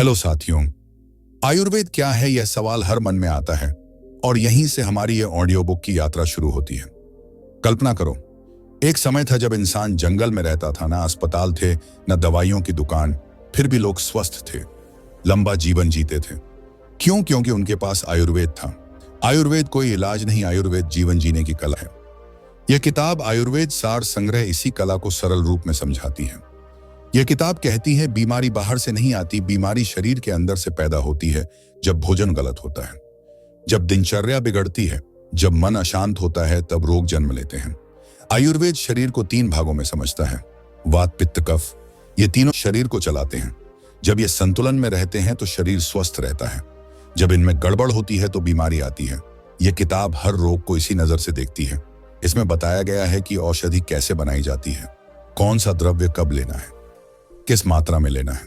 Hello साथियों, आयुर्वेद क्या है यह सवाल हर मन में आता है और यहीं से हमारी ये ऑडियो बुक की यात्रा शुरू होती है। कल्पना करो, एक समय था जब इंसान जंगल में रहता था, ना अस्पताल थे न दवाइयों की दुकान, फिर भी लोग स्वस्थ थे, लंबा जीवन जीते थे। क्यों? क्योंकि उनके पास आयुर्वेद था। आयुर्वेद कोई इलाज नहीं, आयुर्वेद जीवन जीने की कला है। यह किताब आयुर्वेद सार संग्रह इसी कला को सरल रूप में समझाती है। यह किताब कहती है बीमारी बाहर से नहीं आती, बीमारी शरीर के अंदर से पैदा होती है जब भोजन गलत होता है, जब दिनचर्या बिगड़ती है, जब मन अशांत होता है, तब रोग जन्म लेते हैं। आयुर्वेद शरीर को 3 भागों में समझता है। वात, पित्त, कफ, ये तीनों शरीर को चलाते हैं। जब ये संतुलन में रहते हैं तो शरीर स्वस्थ रहता है, जब इनमें गड़बड़ होती है तो बीमारी आती है। यह किताब हर रोग को इसी नजर से देखती है। इसमें बताया गया है कि औषधि कैसे बनाई जाती है, कौन सा द्रव्य कब लेना है, किस मात्रा में लेना है।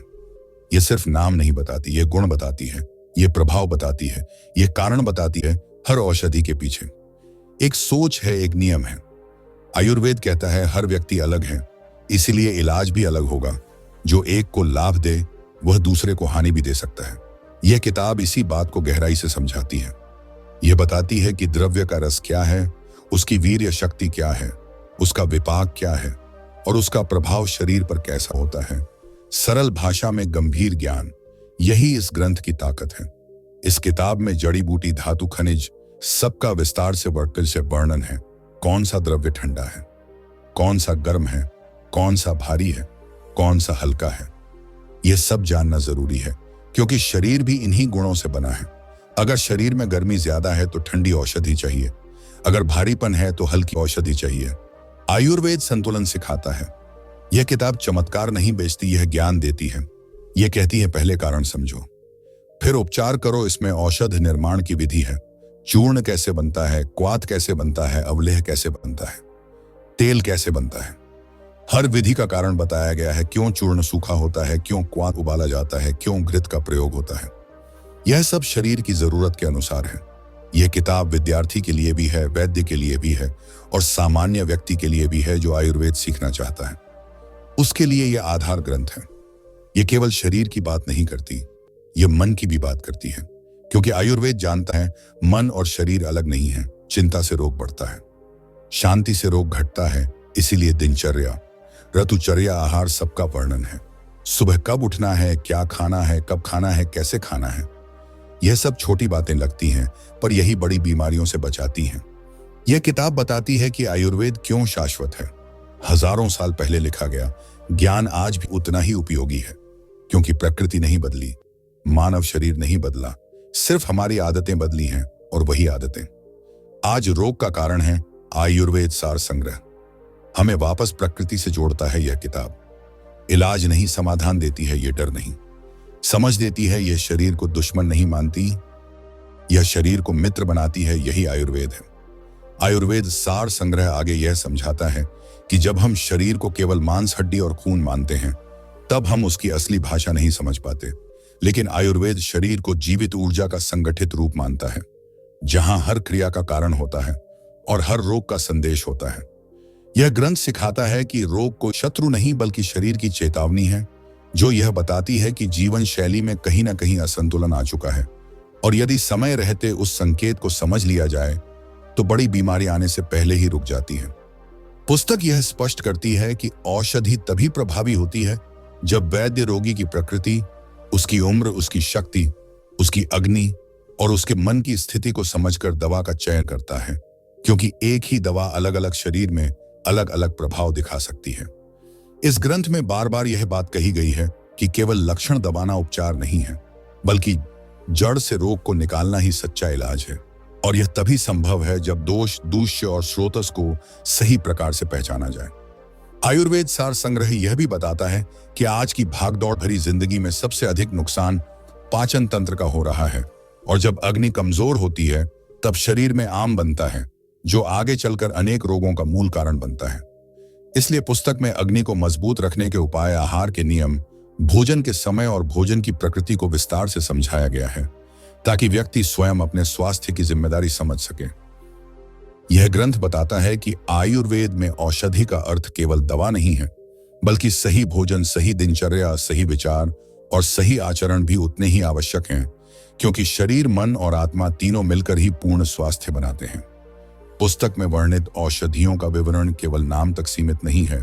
यह सिर्फ नाम नहीं बताती, यह गुण बताती है, यह प्रभाव बताती है, यह कारण बताती है। हर औषधि के पीछे एक सोच है, एक नियम है। आयुर्वेद कहता है हर व्यक्ति अलग है, इसीलिए इलाज भी अलग होगा। जो एक को लाभ दे वह दूसरे को हानि भी दे सकता है। यह किताब इसी बात को गहराई से समझाती है। यह बताती है कि द्रव्य का रस क्या है, उसकी वीर्य शक्ति क्या है, उसका विपाक क्या है और उसका प्रभाव शरीर पर कैसा होता है। सरल भाषा में गंभीर ज्ञान, यही इस ग्रंथ की ताकत है। इस किताब में जड़ी बूटी, धातु, खनिज, सबका विस्तार से वर्णन है। कौन सा द्रव्य ठंडा है, कौन सा गर्म है, कौन सा भारी है, कौन सा हल्का है। यह सब जानना जरूरी है, क्योंकि शरीर भी इन्हीं गुणों से बना है। अगर शरीर में गर्मी ज्यादा है तो ठंडी औषधि चाहिए, अगर भारीपन है तो हल्की औषधि चाहिए। आयुर्वेद संतुलन सिखाता है। यह किताब चमत्कार नहीं बेचती, यह ज्ञान देती है। यह कहती है पहले कारण समझो, फिर उपचार करो। इसमें औषध निर्माण की विधि है, चूर्ण कैसे बनता है, क्वाथ कैसे बनता है, अवलेह कैसे बनता है, तेल कैसे बनता है। हर विधि का कारण बताया गया है। क्यों चूर्ण सूखा होता है, क्यों क्वाथ उबाला जाता है, क्यों घृत का प्रयोग होता है। यह सब शरीर की जरूरत के अनुसार है। यह किताब विद्यार्थी के लिए भी है, वैद्य के लिए भी है और सामान्य व्यक्ति के लिए भी है जो आयुर्वेद सीखना चाहता है। उसके लिए यह आधार ग्रंथ है। यह केवल शरीर की बात नहीं करती, यह मन की भी बात करती है, क्योंकि आयुर्वेद जानता है मन और शरीर अलग नहीं है। चिंता से रोग बढ़ता है, शांति से रोग घटता है। इसीलिए दिनचर्या, ऋतुचर्या, आहार सबका वर्णन है। सुबह कब उठना है, क्या खाना है, कब खाना है, कैसे खाना है। यह सब छोटी बातें लगती हैं, पर यही बड़ी बीमारियों से बचाती हैं। यह किताब बताती है कि आयुर्वेद क्यों शाश्वत है। हजारों साल पहले लिखा गया ज्ञान आज भी उतना ही उपयोगी है, क्योंकि प्रकृति नहीं बदली, मानव शरीर नहीं बदला, सिर्फ हमारी आदतें बदली हैं। और वही आदतें आज रोग का कारण है। आयुर्वेद सार संग्रह हमें वापस प्रकृति से जोड़ता है। यह किताब इलाज नहीं, समाधान देती है। यह डर नहीं, समझ देती है। यह शरीर को दुश्मन नहीं मानती, यह शरीर को मित्र बनाती है। यही आयुर्वेद है। आयुर्वेद सार संग्रह आगे यह समझाता है कि जब हम शरीर को केवल मांस, हड्डी और खून मानते हैं, तब हम उसकी असली भाषा नहीं समझ पाते। लेकिन आयुर्वेद शरीर को जीवित ऊर्जा का संगठित रूप मानता है, जहां हर क्रिया का कारण होता है और हर रोग का संदेश होता है। यह ग्रंथ सिखाता है कि रोग को शत्रु नहीं बल्कि शरीर की चेतावनी है, जो यह बताती है कि जीवन शैली में कहीं ना कहीं असंतुलन आ चुका है और यदि समय रहते उस संकेत को समझ लिया जाए तो बड़ी बीमारी आने से पहले ही रुक जाती है। पुस्तक यह स्पष्ट करती है कि औषधि तभी प्रभावी होती है जब वैद्य रोगी की प्रकृति, उसकी उम्र, उसकी शक्ति, उसकी अग्नि और उसके मन की स्थिति को समझकर दवा का चयन करता है, क्योंकि एक ही दवा अलग अलग शरीर में अलग अलग प्रभाव दिखा सकती है। इस ग्रंथ में बार बार यह बात कही गई है कि केवल लक्षण दबाना उपचार नहीं है, बल्कि जड़ से रोग को निकालना ही सच्चा इलाज है। और यह तभी संभव है जब दोष, दूष्य और स्रोतस को सही प्रकार से पहचाना जाए। आयुर्वेद सार संग्रह यह भी बताता है कि आज की भागदौड़ भरी जिंदगी में सबसे अधिक नुकसान पाचन तंत्र का हो रहा है, और जब अग्नि कमजोर होती है तब शरीर में आम बनता है, जो आगे चलकर अनेक रोगों का मूल कारण बनता है। इसलिए पुस्तक में अग्नि को मजबूत रखने के उपाय, आहार के नियम, भोजन के समय और भोजन की प्रकृति को विस्तार से समझाया गया है, ताकि व्यक्ति स्वयं अपने स्वास्थ्य की जिम्मेदारी समझ सके। यह ग्रंथ बताता है कि आयुर्वेद में औषधि का अर्थ केवल दवा नहीं है, बल्कि सही भोजन, सही दिनचर्या, सही विचार और सही आचरण भी उतने ही आवश्यक हैं, क्योंकि शरीर, मन और आत्मा तीनों मिलकर ही पूर्ण स्वास्थ्य बनाते हैं। पुस्तक में वर्णित औषधियों का विवरण केवल नाम तक सीमित नहीं है,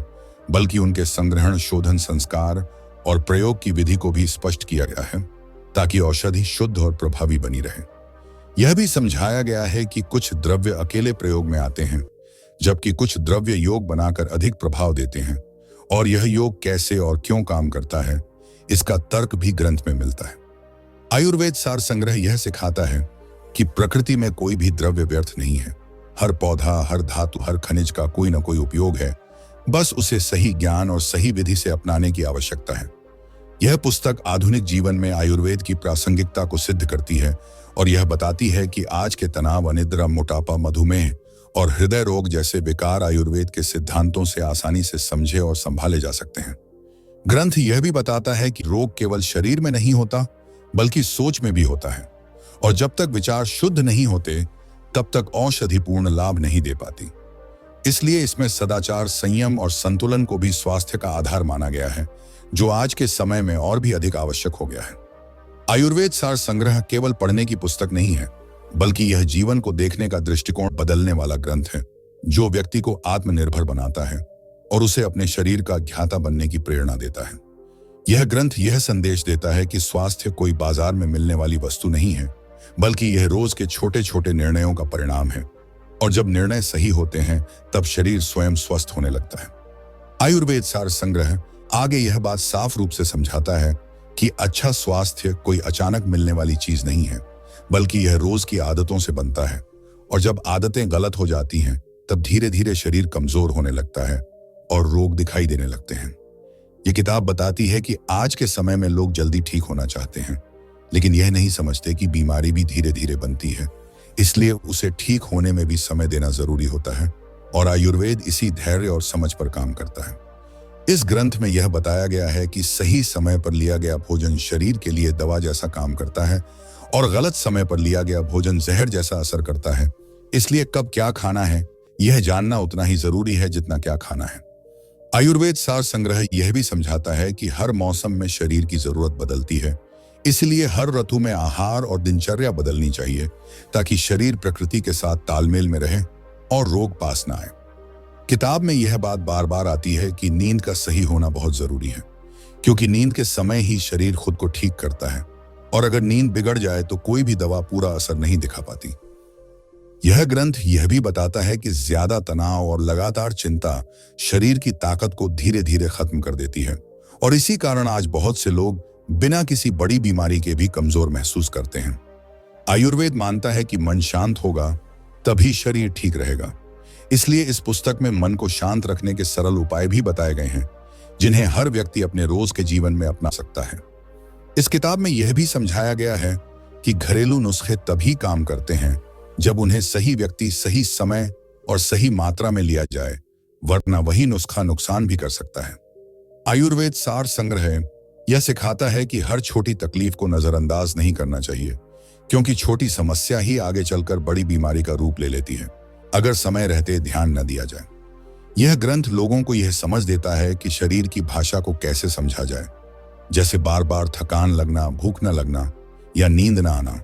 बल्कि उनके संग्रहण, शोधन, संस्कार और प्रयोग की विधि को भी स्पष्ट किया गया है, ताकि औषधि शुद्ध और प्रभावी बनी रहे। यह भी समझाया गया है कि कुछ द्रव्य अकेले प्रयोग में आते हैं, जबकि कुछ द्रव्य योग बनाकर अधिक प्रभाव देते हैं, और यह योग कैसे और क्यों काम करता है, इसका तर्क भी ग्रंथ में मिलता है। आयुर्वेद सार संग्रह यह सिखाता है कि प्रकृति में कोई भी द्रव्य व्यर्थ नहीं है। हर पौधा, हर धातु, हर खनिज का कोई न कोई उपयोग है, बस उसे सही ज्ञान और सही विधि से अपनाने की आवश्यकता है। यह पुस्तक आधुनिक जीवन में आयुर्वेद की प्रासंगिकता को सिद्ध करती है और यह बताती है कि आज के तनाव, अनिद्रा, मोटापा, मधुमेह और हृदय रोग जैसे विकार आयुर्वेद के सिद्धांतों से आसानी से समझे और संभाले जा सकते हैं। ग्रंथ यह भी बताता है कि रोग केवल शरीर में नहीं होता, बल्कि सोच में भी होता है, और जब तक विचार शुद्ध नहीं होते तब तक औषधि पूर्ण लाभ नहीं दे पाती। इसलिए इसमें सदाचार, संयम और संतुलन को भी स्वास्थ्य का आधार माना गया है, जो आज के समय में और भी अधिक आवश्यक हो गया है। आयुर्वेद सार संग्रह केवल पढ़ने की पुस्तक नहीं है, बल्कि यह जीवन को देखने का दृष्टिकोण बदलने वाला ग्रंथ है, जो व्यक्ति को आत्मनिर्भर बनाता है और उसे अपने शरीर का ज्ञाता बनने की प्रेरणा देता है। यह ग्रंथ यह संदेश देता है कि स्वास्थ्य कोई बाजार में मिलने वाली वस्तु नहीं है, बल्कि यह रोज के छोटे छोटे निर्णयों का परिणाम है, और जब निर्णय सही होते हैं तब शरीर स्वयं स्वस्थ होने लगता है। आयुर्वेद सार संग्रह आगे यह बात साफ रूप से समझाता है कि अच्छा स्वास्थ्य कोई अचानक मिलने वाली चीज नहीं है, बल्कि यह रोज की आदतों से बनता है, और जब आदतें गलत हो जाती हैं तब धीरे धीरे शरीर कमजोर होने लगता है और रोग दिखाई देने लगते हैं। ये किताब बताती है कि आज के समय में लोग जल्दी ठीक होना चाहते हैं, लेकिन यह नहीं समझते कि बीमारी भी धीरे धीरे बनती है, इसलिए उसे ठीक होने में भी समय देना जरूरी होता है, और आयुर्वेद इसी धैर्य और समझ पर काम करता है। इस ग्रंथ में यह बताया गया है कि सही समय पर लिया गया भोजन शरीर के लिए दवा जैसा काम करता है, और गलत समय पर लिया गया भोजन जहर जैसा असर करता है। इसलिए कब क्या खाना है यह जानना उतना ही जरूरी है जितना क्या खाना है। आयुर्वेद सार संग्रह यह भी समझाता है कि हर मौसम में शरीर की जरूरत बदलती है, इसलिए हर ऋतु में आहार और दिनचर्या बदलनी चाहिए, ताकि शरीर प्रकृति के साथ तालमेल में रहे और रोग पास न आए। किताब में यह बात बार बार आती है कि नींद का सही होना बहुत जरूरी है, क्योंकि नींद के समय ही शरीर खुद को ठीक करता है, और अगर नींद बिगड़ जाए तो कोई भी दवा पूरा असर नहीं दिखा पाती। यह ग्रंथ यह भी बताता है कि ज्यादा तनाव और लगातार चिंता शरीर की ताकत को धीरे धीरे खत्म कर देती है, और इसी कारण आज बहुत से लोग बिना किसी बड़ी बीमारी के भी कमजोर महसूस करते हैं। आयुर्वेद मानता है कि मन शांत होगा तभी शरीर ठीक रहेगा, इसलिए इस पुस्तक में मन को शांत रखने के सरल उपाय भी बताए गए हैं, जिन्हें हर व्यक्ति अपने रोज के जीवन में अपना सकता है। इस किताब में यह भी समझाया गया है कि घरेलू नुस्खे तभी काम करते हैं जब उन्हें सही व्यक्ति, सही समय और सही मात्रा में लिया जाए, वरना वही नुस्खा नुकसान भी कर सकता है। आयुर्वेद सार संग्रह यह सिखाता है कि हर छोटी तकलीफ को नजरअंदाज नहीं करना चाहिए, क्योंकि छोटी समस्या ही आगे चलकर बड़ी बीमारी का रूप ले लेती है, अगर समय रहते ध्यान न दिया जाए। यह ग्रंथ लोगों को यह समझ देता है कि शरीर की भाषा को कैसे समझा जाए, जैसे बार बार थकान लगना, भूख न लगना या नींद न आना।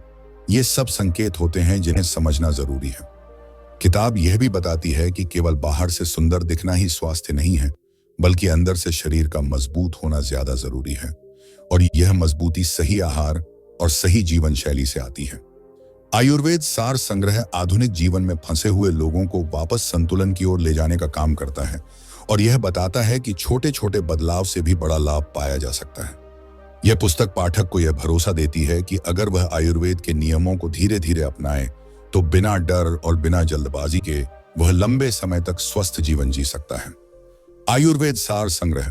ये सब संकेत होते हैं जिन्हें समझना जरूरी है। किताब यह भी बताती है कि केवल बाहर से सुंदर दिखना ही स्वास्थ्य नहीं है, बल्कि अंदर से शरीर का मजबूत होना ज्यादा जरूरी है, और यह मजबूती सही आहार और सही जीवन शैली से आती है। आयुर्वेद सार संग्रह आधुनिक जीवन में फंसे हुए लोगों को वापस संतुलन की ओर ले जाने का काम करता है, और यह बताता है कि छोटे छोटे बदलाव से भी बड़ा लाभ पाया जा सकता है। यह पुस्तक पाठक को यह भरोसा देती है कि अगर वह आयुर्वेद के नियमों को धीरे धीरे अपनाए तो बिना डर और बिना जल्दबाजी के वह लंबे समय तक स्वस्थ जीवन जी सकता है। आयुर्वेद सार संग्रह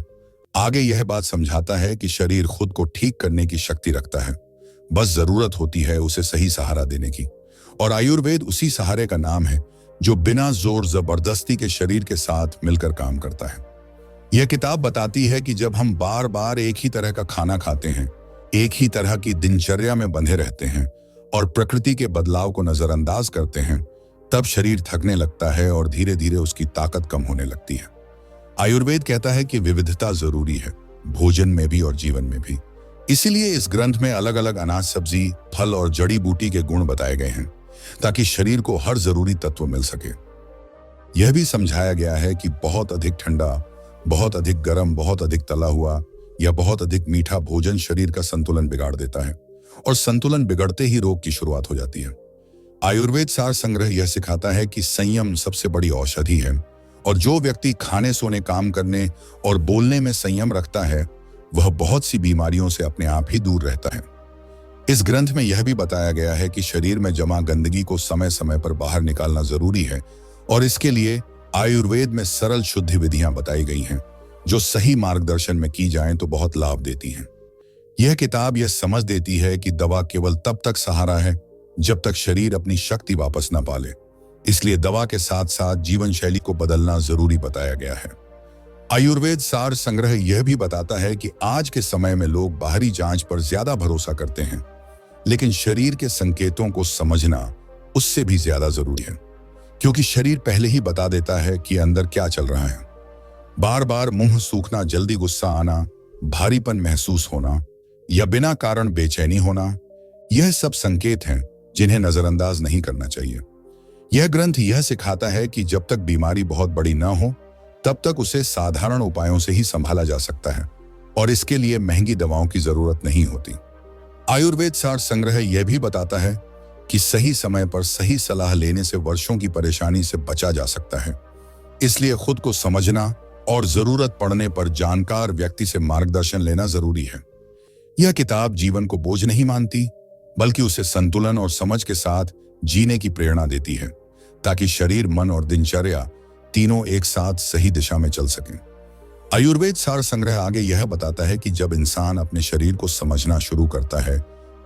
आगे यह बात समझाता है कि शरीर खुद को ठीक करने की शक्ति रखता है, बस जरूरत होती है उसे सही सहारा देने की, और आयुर्वेद उसी सहारे का नाम है जो बिना जोर जबरदस्ती के शरीर के साथ मिलकर काम करता है। यह किताब बताती है कि जब हम बार बार एक ही तरह का खाना खाते हैं, एक ही तरह की दिनचर्या में बंधे रहते हैं और प्रकृति के बदलाव को नजरअंदाज करते हैं, तब शरीर थकने लगता है और धीरे धीरे उसकी ताकत कम होने लगती है। आयुर्वेद कहता है कि विविधता जरूरी है, भोजन में भी और जीवन में भी। इसीलिए इस ग्रंथ में अलग अलग अनाज, सब्जी, फल और जड़ी बूटी के गुण बताए गए हैं, ताकि शरीर को हर जरूरी तत्व मिल सके। यह भी समझाया गया है कि बहुत अधिक ठंडा, बहुत अधिक गर्म, बहुत अधिक तला हुआ या बहुत अधिक मीठा भोजन शरीर का संतुलन बिगाड़ देता है, और संतुलन बिगड़ते ही रोग की शुरुआत हो जाती है। आयुर्वेद सार संग्रह यह सिखाता है कि संयम सबसे बड़ी औषधि है, और जो व्यक्ति खाने, सोने, काम करने और बोलने में संयम रखता है, वह बहुत सी बीमारियों से अपने आप ही दूर रहता है। इस ग्रंथ में यह भी बताया गया है कि शरीर में जमा गंदगी को समय समय पर बाहर निकालना जरूरी है, और इसके लिए आयुर्वेद में सरल शुद्धि विधियां बताई गई हैं, जो सही मार्गदर्शन में की जाएं तो बहुत लाभ देती हैं। यह किताब यह समझ देती है कि दवा केवल तब तक सहारा है जब तक शरीर अपनी शक्ति वापस न पाले। इसलिए दवा के साथ साथ जीवन शैली को बदलना जरूरी बताया गया है। आयुर्वेद सार संग्रह यह भी बताता है कि आज के समय में लोग बाहरी जांच पर ज्यादा भरोसा करते हैं, लेकिन शरीर के संकेतों को समझना उससे भी ज्यादा जरूरी है, क्योंकि शरीर पहले ही बता देता है कि अंदर क्या चल रहा है। बार बार मुंह सूखना, जल्दी गुस्सा आना, भारीपन महसूस होना या बिना कारण बेचैनी होना, यह सब संकेत हैं जिन्हें नजरअंदाज नहीं करना चाहिए। यह ग्रंथ यह सिखाता है कि जब तक बीमारी बहुत बड़ी न हो, तब तक उसे साधारण उपायों से ही संभाला जा सकता है, और इसके लिए महंगी दवाओं की जरूरत नहीं होती। आयुर्वेद सार संग्रह यह भी बताता है कि सही समय पर सही सलाह लेने से वर्षों की परेशानी से बचा जा सकता है। इसलिए खुद को समझना और जरूरत पड़ने पर जानकार व्यक्ति से मार्गदर्शन लेना जरूरी है। यह किताब जीवन को बोझ नहीं मानती, बल्कि उसे संतुलन और समझ के साथ जीने की प्रेरणा देती है, ताकि शरीर, मन और दिनचर्या तीनों एक साथ सही दिशा में चल सकें। आयुर्वेद सार संग्रह आगे यह बताता है कि जब इंसान अपने शरीर को समझना शुरू करता है,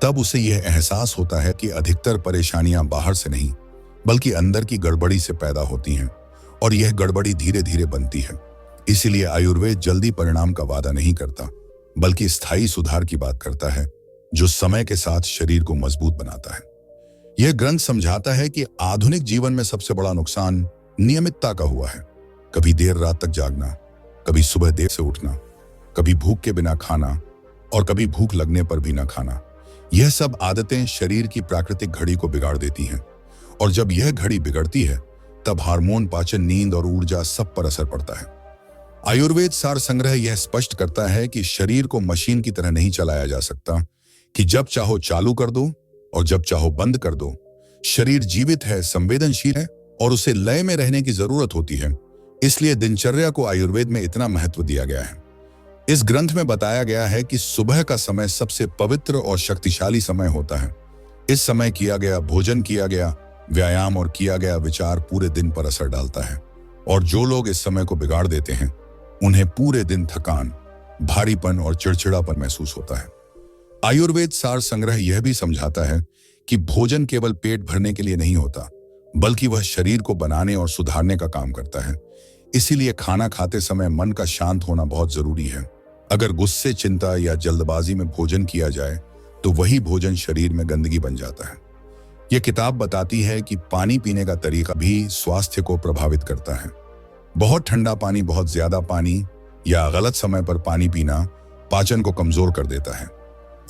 तब उसे यह एहसास होता है कि अधिकतर परेशानियां बाहर से नहीं, बल्कि अंदर की गड़बड़ी से पैदा होती हैं, और यह गड़बड़ी धीरे धीरे बनती है। इसीलिए आयुर्वेद जल्दी परिणाम का वादा नहीं करता, बल्कि स्थायी सुधार की बात करता है, जो समय के साथ शरीर को मजबूत बनाता है। यह ग्रंथ समझाता है कि आधुनिक जीवन में सबसे बड़ा नुकसान नियमितता का हुआ है। कभी देर रात तक जागना, कभी सुबह देर से उठना, कभी भूख के बिना खाना और कभी भूख लगने पर भी न खाना। यह सब आदतें शरीर की प्राकृतिक घड़ी को बिगाड़ देती हैं, और जब यह घड़ी बिगड़ती है, तब हार्मोन, पाचन, नींद और ऊर्जा सब पर असर पड़ता है। आयुर्वेद सार संग्रह यह स्पष्ट करता है कि शरीर को मशीन की तरह नहीं चलाया जा सकता कि जब चाहो चालू कर दो और जब चाहो बंद कर दो। शरीर जीवित है, संवेदनशील है, और उसे लय में रहने की जरूरत होती है। इसलिए दिनचर्या को आयुर्वेद में इतना महत्व दिया गया है। इस ग्रंथ में बताया गया है कि सुबह का समय सबसे पवित्र और शक्तिशाली समय होता है। इस समय किया गया भोजन, किया गया व्यायाम और किया गया विचार पूरे दिन पर असर डालता है, और जो लोग इस समय को बिगाड़ देते हैं, उन्हें पूरे दिन थकान, भारीपन और चिड़चिड़ापन महसूस होता है। आयुर्वेद सार संग्रह यह भी समझाता है कि भोजन केवल पेट भरने के लिए नहीं होता, बल्कि वह शरीर को बनाने और सुधारने का काम करता है। इसीलिए खाना खाते समय मन का शांत होना बहुत जरूरी है। अगर गुस्से, चिंता या जल्दबाजी में भोजन किया जाए, तो वही भोजन शरीर में गंदगी बन जाता है। यह किताब बताती है कि पानी पीने का तरीका भी स्वास्थ्य को प्रभावित करता है। बहुत ठंडा पानी, बहुत ज्यादा पानी या गलत समय पर पानी पीना पाचन को कमजोर कर देता है,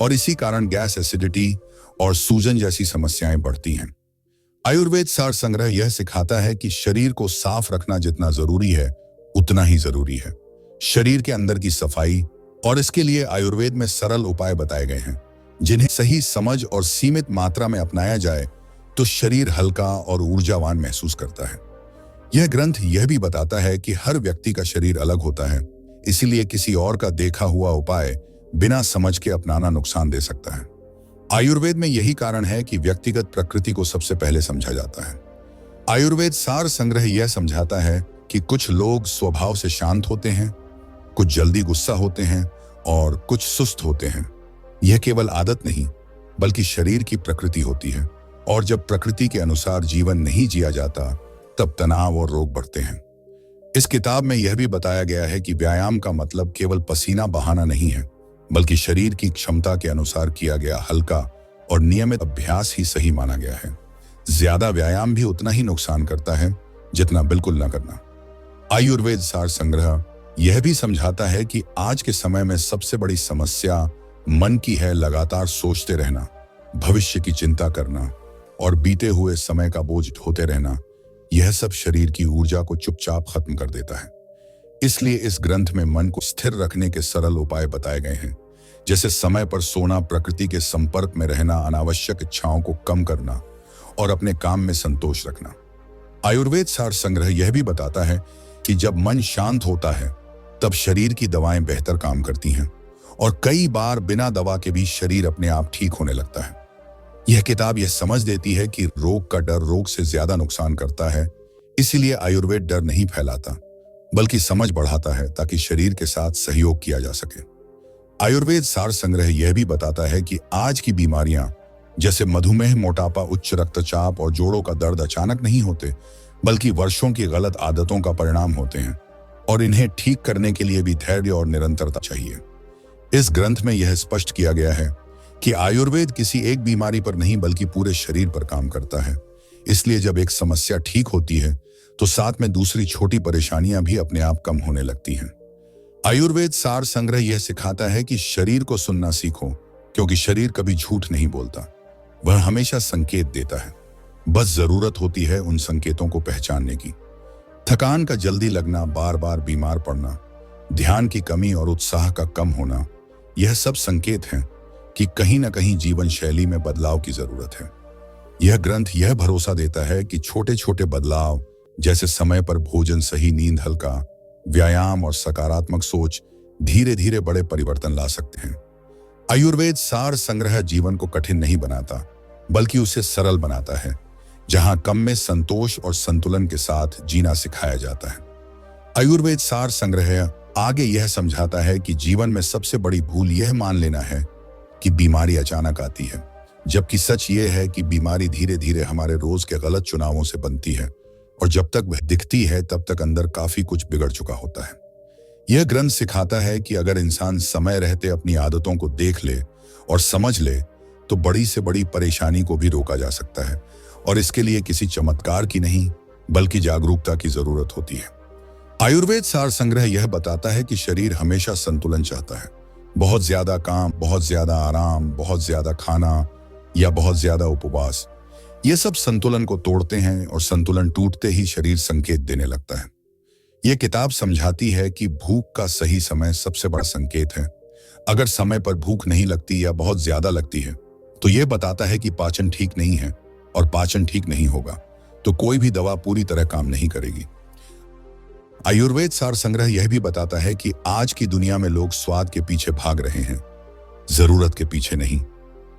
और इसी कारण गैस, एसिडिटी और सूजन जैसी समस्याएं बढ़ती हैं। आयुर्वेद सार संग्रह यह सिखाता है कि शरीर को साफ रखना जितना जरूरी है, उतना ही जरूरी है शरीर के अंदर की सफाई, और इसके लिए आयुर्वेद में सरल उपाय बताए गए हैं, जिन्हें सही समझ और सीमित मात्रा में अपनाया जाए तो शरीर हल्का और ऊर्जावान महसूस करता है। यह ग्रंथ यह भी बताता है कि हर व्यक्ति का शरीर अलग होता है, इसीलिए किसी और का देखा हुआ उपाय बिना समझ के अपनाना नुकसान दे सकता है। आयुर्वेद में यही कारण है कि व्यक्तिगत प्रकृति को सबसे पहले समझा जाता है। आयुर्वेद सार संग्रह यह समझाता है कि कुछ लोग स्वभाव से शांत होते हैं, कुछ जल्दी गुस्सा होते हैं और कुछ सुस्त होते हैं। यह केवल आदत नहीं, बल्कि शरीर की प्रकृति होती है, और जब प्रकृति के अनुसार जीवन नहीं जिया जाता, तब तनाव और रोग बढ़ते हैं। इस किताब में यह भी बताया गया है कि व्यायाम का मतलब केवल पसीना बहाना नहीं है, बल्कि शरीर की क्षमता के अनुसार किया गया हल्का और नियमित अभ्यास ही सही माना गया है। ज्यादा व्यायाम भी उतना ही नुकसान करता है जितना बिल्कुल न करना। आयुर्वेद सार संग्रह यह भी समझाता है कि आज के समय में सबसे बड़ी समस्या मन की है लगातार सोचते रहना, भविष्य की चिंता करना और बीते हुए समय का बोझ ढोते रहना। यह सब शरीर की ऊर्जा को चुपचाप खत्म कर देता है। इसलिए इस ग्रंथ में मन को स्थिर रखने के सरल उपाय बताए गए हैं, जैसे समय पर सोना, प्रकृति के संपर्क में रहना, अनावश्यक इच्छाओं को कम करना और अपने काम में संतोष रखना। आयुर्वेद सार संग्रह यह भी बताता है कि जब मन शांत होता है तब शरीर की दवाएं बेहतर काम करती हैं और कई बार बिना दवा के भी शरीर अपने आप ठीक होने लगता है। यह किताब यह समझ देती है कि रोग का डर रोग से ज्यादा नुकसान करता है। इसीलिए आयुर्वेद डर नहीं फैलाता बल्कि समझ बढ़ाता है ताकि शरीर के साथ सहयोग किया जा सके। आयुर्वेद सार संग्रह यह भी बताता है कि आज की बीमारियां जैसे मधुमेह, मोटापा, उच्च रक्तचाप और जोड़ों का दर्द अचानक नहीं होते बल्कि वर्षों की गलत आदतों का परिणाम होते हैं और इन्हें ठीक करने के लिए भी धैर्य और निरंतरता चाहिए। इस ग्रंथ में यह स्पष्ट किया गया है कि आयुर्वेद किसी एक बीमारी पर नहीं बल्कि पूरे शरीर पर काम करता है। इसलिए जब एक समस्या ठीक होती है तो साथ में दूसरी छोटी परेशानियां भी अपने आप कम होने लगती हैं। आयुर्वेद सार संग्रह यह सिखाता है कि शरीर को सुनना सीखो, क्योंकि शरीर कभी झूठ नहीं बोलता, वह हमेशा संकेत देता है। बस जरूरत होती है उन संकेतों को पहचानने की। थकान का जल्दी लगना, बार बार बीमार पड़ना, ध्यान की कमी और उत्साह का कम होना, यह सब संकेत हैं कि कहीं ना कहीं जीवन शैली में बदलाव की जरूरत है। यह ग्रंथ यह भरोसा देता है कि छोटे छोटे बदलाव जैसे समय पर भोजन, सही नींद, हल्का व्यायाम और सकारात्मक सोच धीरे धीरे बड़े परिवर्तन ला सकते हैं। आयुर्वेद सार संग्रह जीवन को कठिन नहीं बनाता बल्कि उसे सरल बनाता है, जहां कम में संतोष और संतुलन के साथ जीना सिखाया जाता है। आयुर्वेद सार संग्रह आगे यह समझाता है कि जीवन में सबसे बड़ी भूल यह मान लेना है कि बीमारी अचानक आती है, जबकि सच ये है कि बीमारी धीरे धीरे हमारे रोज के गलत चुनावों से बनती है और जब तक वह दिखती है तब तक अंदर काफी कुछ बिगड़ चुका होता है। यह ग्रंथ सिखाता है कि अगर इंसान समय रहते अपनी आदतों को देख ले और समझ ले तो बड़ी से बड़ी परेशानी को भी रोका जा सकता है और इसके लिए किसी चमत्कार की नहीं बल्कि जागरूकता की जरूरत होती है। आयुर्वेद सार संग्रह यह बताता है कि शरीर हमेशा संतुलन चाहता है। बहुत ज्यादा काम, बहुत ज्यादा आराम, बहुत ज्यादा खाना या बहुत ज्यादा उपवास, ये सब संतुलन को तोड़ते हैं और संतुलन टूटते ही शरीर संकेत देने लगता है। यह किताब समझाती है कि भूख का सही समय सबसे बड़ा संकेत है। अगर समय पर भूख नहीं लगती या बहुत ज्यादा लगती है तो यह बताता है कि पाचन ठीक नहीं है, और पाचन ठीक नहीं होगा तो कोई भी दवा पूरी तरह काम नहीं करेगी। आयुर्वेद सार संग्रह यह भी बताता है कि आज की दुनिया में लोग स्वाद के पीछे भाग रहे हैं, जरूरत के पीछे नहीं,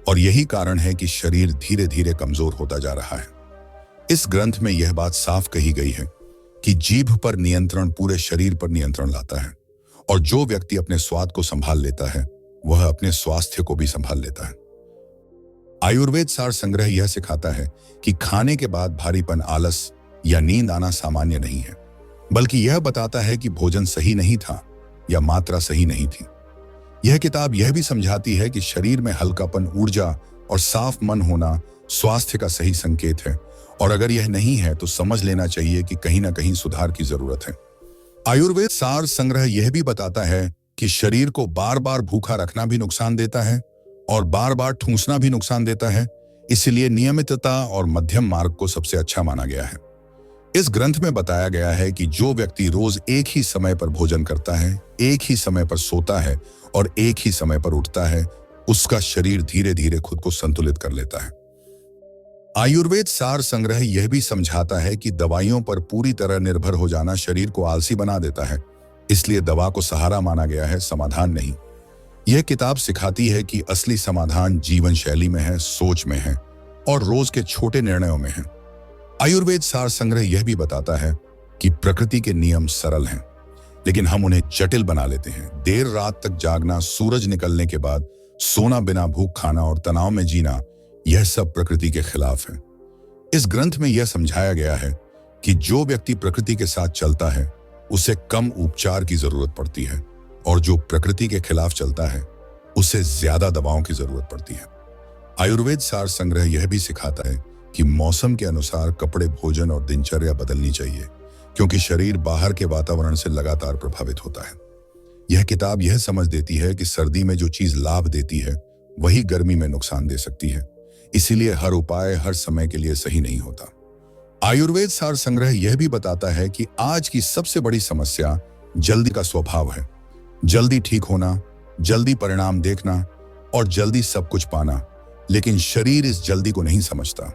और यही कारण है कि शरीर धीरे धीरे कमजोर होता जा रहा है। इस ग्रंथ में यह बात साफ कही गई है कि जीभ पर नियंत्रण पूरे शरीर पर नियंत्रण लाता है, और जो व्यक्ति अपने स्वाद को संभाल लेता है वह अपने स्वास्थ्य को भी संभाल लेता है। आयुर्वेद सार संग्रह यह सिखाता है कि खाने के बाद भारीपन, आलस या नींद आना सामान्य नहीं है, बल्कि यह बताता है कि भोजन सही नहीं था या मात्रा सही नहीं थी। यह किताब यह भी समझाती है कि शरीर में हल्कापन, ऊर्जा और साफ मन होना स्वास्थ्य का सही संकेत है, और अगर यह नहीं है तो समझ लेना चाहिए कि कहीं ना कहीं सुधार की जरूरत है। आयुर्वेद सार संग्रह यह भी बताता है कि शरीर को बार बार भूखा रखना भी नुकसान देता है और बार बार ठूंसना भी नुकसान देता है। इसलिए नियमितता और मध्यम मार्ग को सबसे अच्छा माना गया है। इस ग्रंथ में बताया गया है कि जो व्यक्ति रोज एक ही समय पर भोजन करता है, एक ही समय पर सोता है और एक ही समय पर उठता है, उसका शरीर धीरे धीरे खुद को संतुलित कर लेता है। आयुर्वेद सार संग्रह यह भी समझाता है कि दवाइयों पर पूरी तरह निर्भर हो जाना शरीर को आलसी बना देता है। इसलिए दवा को सहारा माना गया है, समाधान नहीं। यह किताब सिखाती है कि असली समाधान जीवन शैली में है, सोच में है और रोज के छोटे निर्णयों में है। आयुर्वेद सार संग्रह यह भी बताता है कि प्रकृति के नियम सरल हैं, लेकिन हम उन्हें जटिल बना लेते हैं। देर रात तक जागना, सूरज निकलने के बाद सोना, बिना भूख खाना और तनाव में जीना, यह सब प्रकृति के खिलाफ है। इस ग्रंथ में यह समझाया गया है कि जो व्यक्ति प्रकृति के साथ चलता है उसे कम उपचार की जरूरत पड़ती है, और जो प्रकृति के खिलाफ चलता है उसे ज्यादा दवाओं की जरूरत पड़ती है। आयुर्वेद सार संग्रह यह भी सिखाता है कि मौसम के अनुसार कपड़े, भोजन और दिनचर्या बदलनी चाहिए, क्योंकि शरीर बाहर के वातावरण से लगातार प्रभावित होता है। यह किताब यह समझ देती है कि सर्दी में जो चीज लाभ देती है वही गर्मी में नुकसान दे सकती है। इसीलिए हर उपाय हर समय के लिए सही नहीं होता। आयुर्वेद सार संग्रह यह भी बताता है कि आज की सबसे बड़ी समस्या जल्दी का स्वभाव है। जल्दी ठीक होना, जल्दी परिणाम देखना और जल्दी सब कुछ पाना, लेकिन शरीर इस जल्दी को नहीं समझता।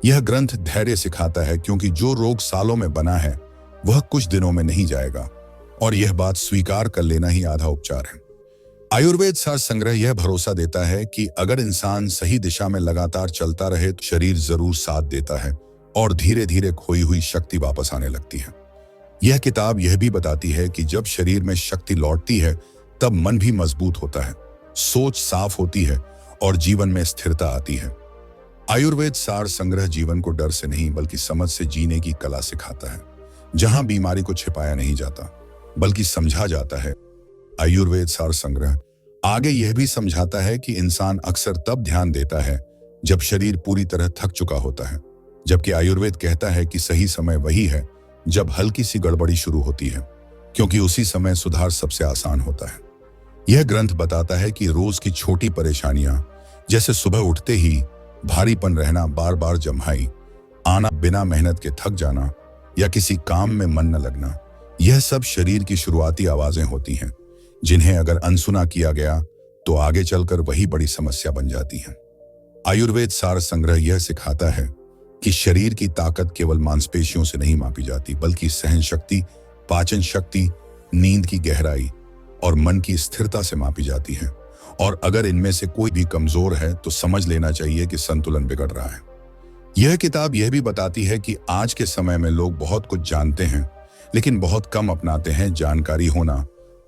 यह ग्रंथ धैर्य सिखाता है, क्योंकि जो रोग सालों में बना है वह कुछ दिनों में नहीं जाएगा, और यह बात स्वीकार कर लेना ही आधा उपचार है। आयुर्वेद सार संग्रह यह भरोसा देता है कि अगर इंसान सही दिशा में लगातार चलता रहे तो शरीर जरूर साथ देता है और धीरे धीरे खोई हुई शक्ति वापस आने लगती है। यह किताब यह भी बताती है कि जब शरीर में शक्ति लौटती है तब मन भी मजबूत होता है, सोच साफ होती है और जीवन में स्थिरता आती है। आयुर्वेद सार संग्रह जीवन को डर से नहीं बल्कि समझ से जीने की कला सिखाता है, जहां बीमारी को छिपाया नहीं जाता बल्कि समझा जाता है। आयुर्वेद सार संग्रह आगे यह भी समझाता है कि इंसान अक्सर तब ध्यान देता है जब शरीर पूरी तरह थक चुका होता है, जबकि आयुर्वेद कहता है कि सही समय वही है जब हल्की सी गड़बड़ी शुरू होती है, क्योंकि उसी समय सुधार सबसे आसान होता है। यह ग्रंथ बताता है कि रोज की छोटी परेशानियां, जैसे सुबह उठते ही भारीपन रहना, बार बार जम्हाई आना, बिना मेहनत के थक जाना या किसी काम में मन न लगना, यह सब शरीर की शुरुआती आवाजें होती हैं, जिन्हें अगर अनसुना किया गया तो आगे चलकर वही बड़ी समस्या बन जाती है। आयुर्वेद सार संग्रह यह सिखाता है कि शरीर की ताकत केवल मांसपेशियों से नहीं मापी जाती, बल्कि सहन शक्ति, पाचन शक्ति, नींद की गहराई और मन की स्थिरता से मापी जाती है। और अगर इनमें से कोई भी कमजोर है तो समझ लेना चाहिए कि संतुलन बिगड़ रहा है। यह किताब यह भी बताती है कि आज के समय में लोग बहुत कुछ जानते हैं, लेकिन बहुत कम अपनाते हैं। जानकारी होना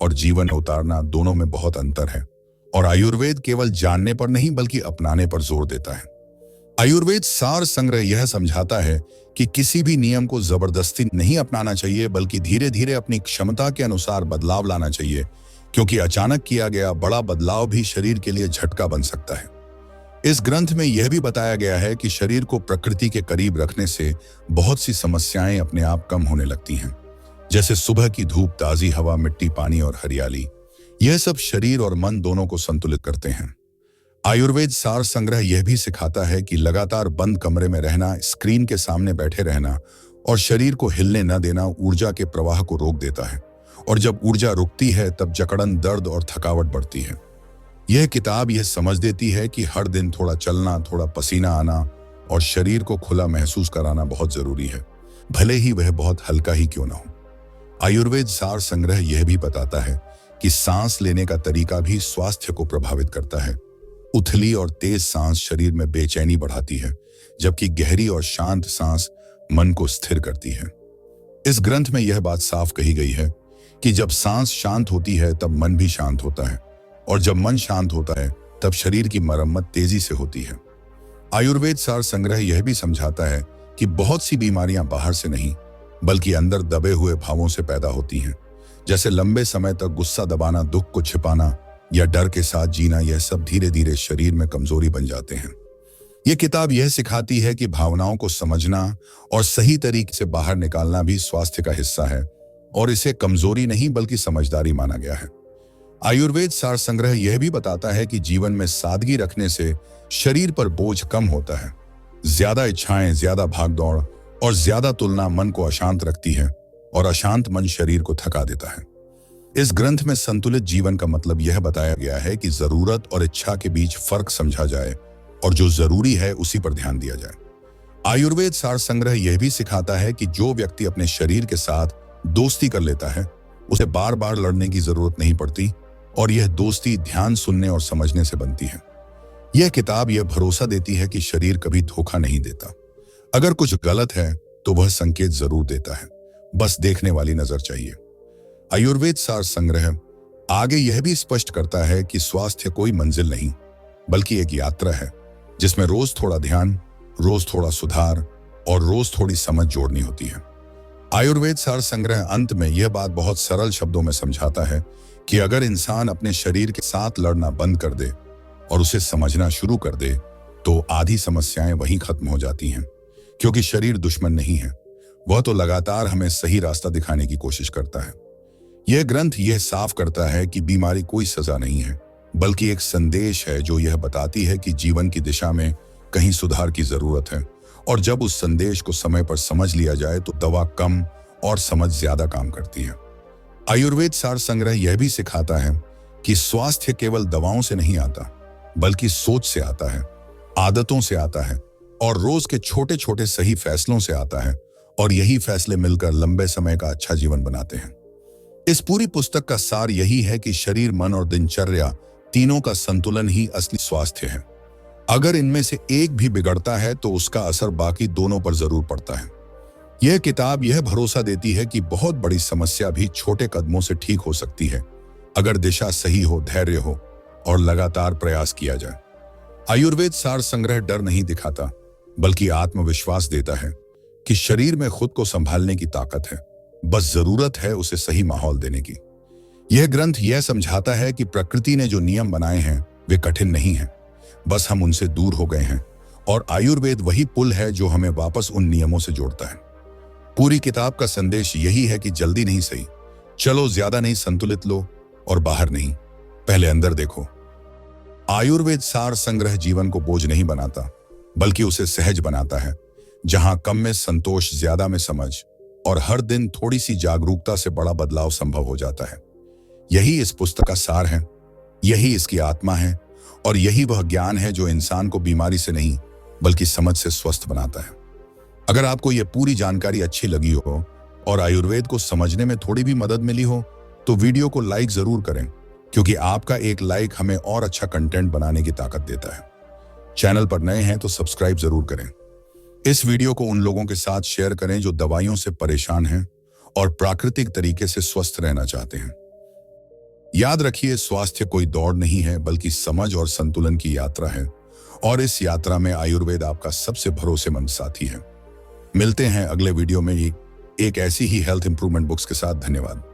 और जीवन उतारना, दोनों में बहुत अंतर है, और आयुर्वेद केवल जानने पर नहीं बल्कि अपनाने पर जोर देता है। आयुर्वेद सार संग्रह यह समझाता है कि किसी भी नियम को जबरदस्ती नहीं अपनाना चाहिए, बल्कि धीरे धीरे अपनी क्षमता के अनुसार बदलाव लाना चाहिए, क्योंकि अचानक किया गया बड़ा बदलाव भी शरीर के लिए झटका बन सकता है। इस ग्रंथ में यह भी बताया गया है कि शरीर को प्रकृति के करीब रखने से बहुत सी समस्याएं अपने आप कम होने लगती हैं, जैसे सुबह की धूप, ताजी हवा, मिट्टी, पानी और हरियाली। यह सब शरीर और मन दोनों को संतुलित करते हैं। आयुर्वेद सार संग्रह यह भी सिखाता है कि लगातार बंद कमरे में रहना, स्क्रीन के सामने बैठे रहना और शरीर को हिलने न देना ऊर्जा के प्रवाह को रोक देता है, और जब ऊर्जा रुकती है तब जकड़न, दर्द और थकावट बढ़ती है। यह किताब यह समझ देती है कि हर दिन थोड़ा चलना, थोड़ा पसीना आना और शरीर को खुला महसूस कराना बहुत जरूरी है, भले ही वह बहुत हल्का ही क्यों ना हो। आयुर्वेद सार संग्रह यह भी बताता है कि सांस लेने का तरीका भी स्वास्थ्य को प्रभावित करता है। उथली और तेज सांस शरीर में बेचैनी बढ़ाती है, जबकि गहरी और शांत सांस मन को स्थिर करती है। इस ग्रंथ में यह बात साफ कही गई है कि जब सांस शांत होती है तब मन भी शांत होता है, और जब मन शांत होता है तब शरीर की मरम्मत तेजी से होती है। आयुर्वेद सार संग्रह यह भी समझाता है कि बहुत सी बीमारियां बाहर से नहीं बल्कि अंदर दबे हुए भावों से पैदा होती हैं, जैसे लंबे समय तक गुस्सा दबाना, दुख को छिपाना या डर के साथ जीना। यह सब धीरे धीरे शरीर में कमजोरी बन जाते हैं। यह किताब यह सिखाती है कि भावनाओं को समझना और सही तरीके से बाहर निकालना भी स्वास्थ्य का हिस्सा है, और इसे कमजोरी नहीं बल्कि समझदारी माना गया है। आयुर्वेद सार संग्रह यह भी बताता है कि जीवन में सादगी रखने से शरीर पर बोझ कम होता है। ज्यादा इच्छाएं, ज्यादा भागदौड़ और ज्यादा तुलना मन को अशांत रखती है, और अशांत मन शरीर को थका देता है। इस ग्रंथ में संतुलित जीवन का मतलब यह बताया गया है कि जरूरत और इच्छा के बीच फर्क समझा जाए और जो जरूरी है उसी पर ध्यान दिया जाए। आयुर्वेद सार संग्रह यह भी सिखाता है कि जो व्यक्ति अपने शरीर के साथ दोस्ती कर लेता है उसे बार बार लड़ने की जरूरत नहीं पड़ती, और यह दोस्ती ध्यान, सुनने और समझने से बनती है। यह किताब यह भरोसा देती है कि शरीर कभी धोखा नहीं देता। अगर कुछ गलत है तो वह संकेत जरूर देता है, बस देखने वाली नजर चाहिए। आयुर्वेद सार संग्रह आगे यह भी स्पष्ट करता है कि स्वास्थ्य कोई मंजिल नहीं बल्कि एक यात्रा है, जिसमें रोज थोड़ा ध्यान, रोज थोड़ा सुधार और रोज थोड़ी समझ जोड़नी होती है। आयुर्वेद सार संग्रह अंत में यह बात बहुत सरल शब्दों में समझाता है कि अगर इंसान अपने शरीर के साथ लड़ना बंद कर दे और उसे समझना शुरू कर दे तो आधी समस्याएं वहीं खत्म हो जाती हैं, क्योंकि शरीर दुश्मन नहीं है, वह तो लगातार हमें सही रास्ता दिखाने की कोशिश करता है। यह ग्रंथ यह साफ करता है कि बीमारी कोई सजा नहीं है, बल्कि एक संदेश है जो यह बताती है कि जीवन की दिशा में कहीं सुधार की जरूरत है। और जब उस संदेश को समय पर समझ लिया जाए तो दवा कम और समझ ज्यादा काम करती है। आयुर्वेद सार संग्रह यह भी सिखाता है कि स्वास्थ्य केवल दवाओं से नहीं आता, बल्कि सोच से आता है, आदतों से आता है और रोज के छोटे छोटे सही फैसलों से आता है। और यही फैसले मिलकर लंबे समय का अच्छा जीवन बनाते हैं। इस पूरी पुस्तक का सार यही है कि शरीर, मन और दिनचर्या तीनों का संतुलन ही असली स्वास्थ्य है। अगर इनमें से एक भी बिगड़ता है तो उसका असर बाकी दोनों पर जरूर पड़ता है। यह किताब यह भरोसा देती है कि बहुत बड़ी समस्या भी छोटे कदमों से ठीक हो सकती है, अगर दिशा सही हो, धैर्य हो और लगातार प्रयास किया जाए। आयुर्वेद सार संग्रह डर नहीं दिखाता, बल्कि आत्मविश्वास देता है कि शरीर में खुद को संभालने की ताकत है, बस जरूरत है उसे सही माहौल देने की। यह ग्रंथ यह समझाता है कि प्रकृति ने जो नियम बनाए हैं वे कठिन नहीं हैं, बस हम उनसे दूर हो गए हैं। और आयुर्वेद वही पुल है जो हमें वापस उन नियमों से जोड़ता है। पूरी किताब का संदेश यही है कि जल्दी नहीं सही, चलो ज्यादा नहीं, संतुलित लो और बाहर नहीं, पहले अंदर देखो। आयुर्वेद सार संग्रह जीवन को बोझ नहीं बनाता, बल्कि उसे सहज बनाता है, जहां कम में संतोष, ज्यादा में समझ और हर दिन थोड़ी सी जागरूकता से बड़ा बदलाव संभव हो जाता है। यही इस पुस्तक का सार है, यही इसकी आत्मा है और यही वह ज्ञान है जो इंसान को बीमारी से नहीं बल्कि समझ से स्वस्थ बनाता है। अगर आपको यह पूरी जानकारी अच्छी लगी हो और आयुर्वेद को समझने में थोड़ी भी मदद मिली हो तो वीडियो को लाइक जरूर करें, क्योंकि आपका एक लाइक हमें और अच्छा कंटेंट बनाने की ताकत देता है। चैनल पर नए हैं तो सब्सक्राइब जरूर करें। इस वीडियो को उन लोगों के साथ शेयर करें जो दवाइयों से परेशान हैं और प्राकृतिक तरीके से स्वस्थ रहना चाहते हैं। याद रखिए, स्वास्थ्य कोई दौड़ नहीं है, बल्कि समझ और संतुलन की यात्रा है। और इस यात्रा में आयुर्वेद आपका सबसे भरोसेमंद साथी है। मिलते हैं अगले वीडियो में एक ऐसी ही हेल्थ इंप्रूवमेंट बुक्स के साथ। धन्यवाद।